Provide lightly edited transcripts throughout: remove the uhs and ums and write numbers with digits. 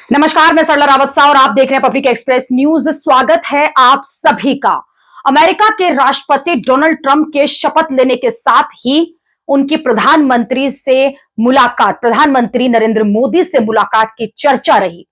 नमस्कार, मैं सरला रावत सा और आप देख रहे हैं पब्लिक एक्सप्रेस न्यूज। स्वागत है आप सभी का। अमेरिका के राष्ट्रपति डोनाल्ड ट्रंप के शपथ लेने के साथ ही उनकी प्रधानमंत्री नरेंद्र मोदी से मुलाकात की चर्चा रही।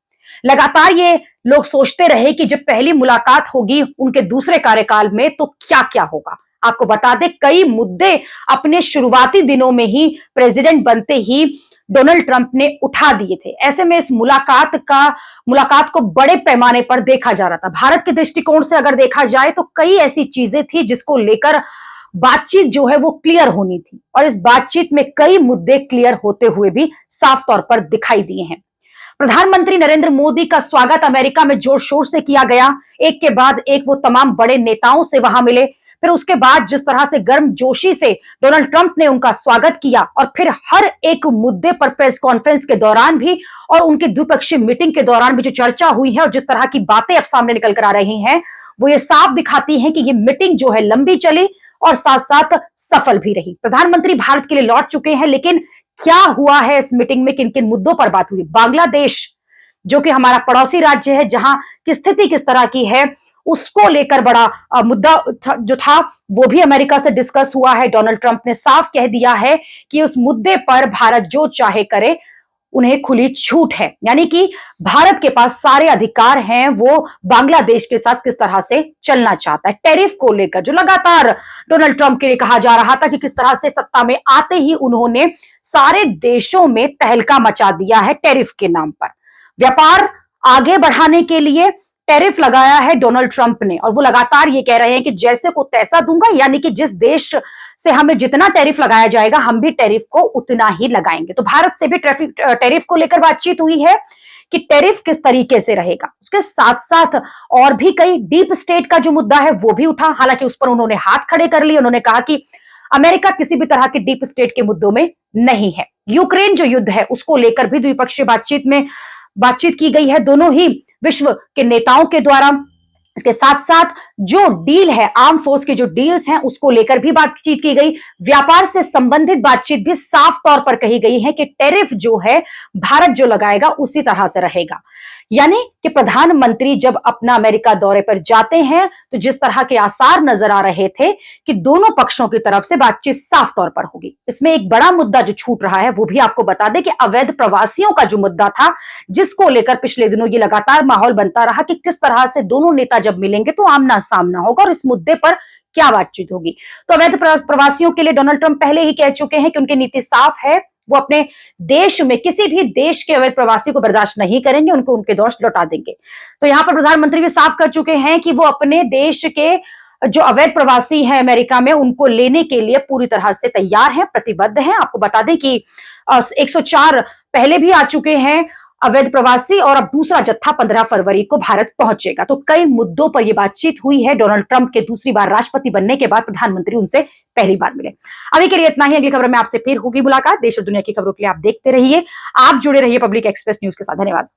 लगातार ये लोग सोचते रहे कि जब पहली मुलाकात होगी उनके दूसरे कार्यकाल में तो क्या क्या होगा। आपको बता दें, कई मुद्दे अपने शुरुआती दिनों में ही प्रेसिडेंट बनते ही डोनाल्ड ट्रंप ने उठा दिए थे। ऐसे में इस मुलाकात को बड़े पैमाने पर देखा जा रहा था। भारत के दृष्टिकोण से अगर देखा जाए तो कई ऐसी चीजें थी जिसको लेकर बातचीत जो है वो क्लियर होनी थी, और इस बातचीत में कई मुद्दे क्लियर होते हुए भी साफ तौर पर दिखाई दिए हैं। प्रधानमंत्री नरेंद्र मोदी का स्वागत अमेरिका में जोर शोर से किया गया। एक के बाद एक वो तमाम बड़े नेताओं से वहां मिले। फिर उसके बाद जिस तरह से गर्मजोशी से डोनाल्ड ट्रंप ने उनका स्वागत किया, और फिर हर एक मुद्दे पर प्रेस कॉन्फ्रेंस के दौरान भी और उनकी द्विपक्षीय मीटिंग के दौरान भी जो चर्चा हुई है और जिस तरह की बातें अब सामने निकल कर आ रही हैं, वो ये साफ दिखाती हैं कि ये मीटिंग जो है लंबी चली और साथ साथ सफल भी रही। प्रधानमंत्री भारत के लिए लौट चुके हैं, लेकिन क्या हुआ है इस मीटिंग में, किन किन मुद्दों पर बात हुई। बांग्लादेश जो कि हमारा पड़ोसी राज्य है, जहां की स्थिति किस तरह की है, उसको लेकर बड़ा मुद्दा जो था वो भी अमेरिका से डिस्कस हुआ है। डोनाल्ड ट्रंप ने साफ कह दिया है कि उस मुद्दे पर भारत जो चाहे करे, उन्हें खुली छूट है। यानी कि भारत के पास सारे अधिकार हैं, वो बांग्लादेश के साथ किस तरह से चलना चाहता है। टैरिफ को लेकर जो लगातार डोनाल्ड ट्रंप के लिए कहा जा रहा था कि किस तरह से सत्ता में आते ही उन्होंने सारे देशों में तहलका मचा दिया है टैरिफ के नाम पर। व्यापार आगे बढ़ाने के लिए टैरिफ लगाया है डोनाल्ड ट्रंप ने, और वो लगातार ये कह रहे हैं कि जैसे को तैसा दूंगा, यानी कि जिस देश से हमें जितना टैरिफ लगाया जाएगा हम भी टैरिफ को उतना ही लगाएंगे। तो भारत से भी टैरिफ को लेकर बातचीत हुई है कि टैरिफ किस तरीके से रहेगा। उसके साथ साथ और भी कई डीप स्टेट का जो मुद्दा है वो भी उठा। हालांकि उस पर उन्होंने हाथ खड़े कर लिए। उन्होंने कहा कि अमेरिका किसी भी तरह के डीप स्टेट के मुद्दों में नहीं है। यूक्रेन जो युद्ध है उसको लेकर भी द्विपक्षीय बातचीत की गई है, दोनों ही विश्व के नेताओं के द्वारा। इसके साथ साथ जो डील है, आर्म फोर्स के जो डील्स हैं, उसको लेकर भी बातचीत की गई। व्यापार से संबंधित बातचीत भी साफ तौर पर कही गई है कि टैरिफ जो है भारत जो लगाएगा उसी तरह से रहेगा। यानी कि प्रधानमंत्री जब अपना अमेरिका दौरे पर जाते हैं तो जिस तरह के आसार नजर आ रहे थे कि दोनों पक्षों की तरफ से बातचीत साफ तौर पर होगी। इसमें एक बड़ा मुद्दा जो छूट रहा है वो भी आपको बता दें कि अवैध प्रवासियों का जो मुद्दा था, जिसको लेकर पिछले दिनों ये लगातार माहौल बनता रहा कि किस तरह से दोनों नेता जब मिलेंगे तो आमना सामना होगा और इस मुद्दे पर क्या बातचीत होगी। तो अवैध प्रवासियों के लिए डोनाल्ड ट्रंप पहले ही कह चुके हैं कि उनकी नीति साफ है। वो अपने देश में किसी भी देश के अवैध प्रवासी को बर्दाश्त नहीं करेंगे, उनको उनके देश लौटा देंगे। तो यहां पर प्रधानमंत्री भी साफ कर चुके हैं कि वो अपने देश के जो अवैध प्रवासी हैं अमेरिका में, उनको लेने के लिए पूरी तरह से तैयार हैं, प्रतिबद्ध हैं। आपको बता दें कि 104 पहले भी आ चुके हैं अवैध प्रवासी, और अब दूसरा जत्था 15 फरवरी को भारत पहुंचेगा। तो कई मुद्दों पर यह बातचीत हुई है। डोनाल्ड ट्रंप के दूसरी बार राष्ट्रपति बनने के बाद प्रधानमंत्री उनसे पहली बार मिले। अभी के लिए इतना ही। अगली खबर में आपसे फिर होगी मुलाकात। देश और दुनिया की खबरों के लिए आप देखते रहिए, आप जुड़े रहिए पब्लिक एक्सप्रेस न्यूज के साथ। धन्यवाद।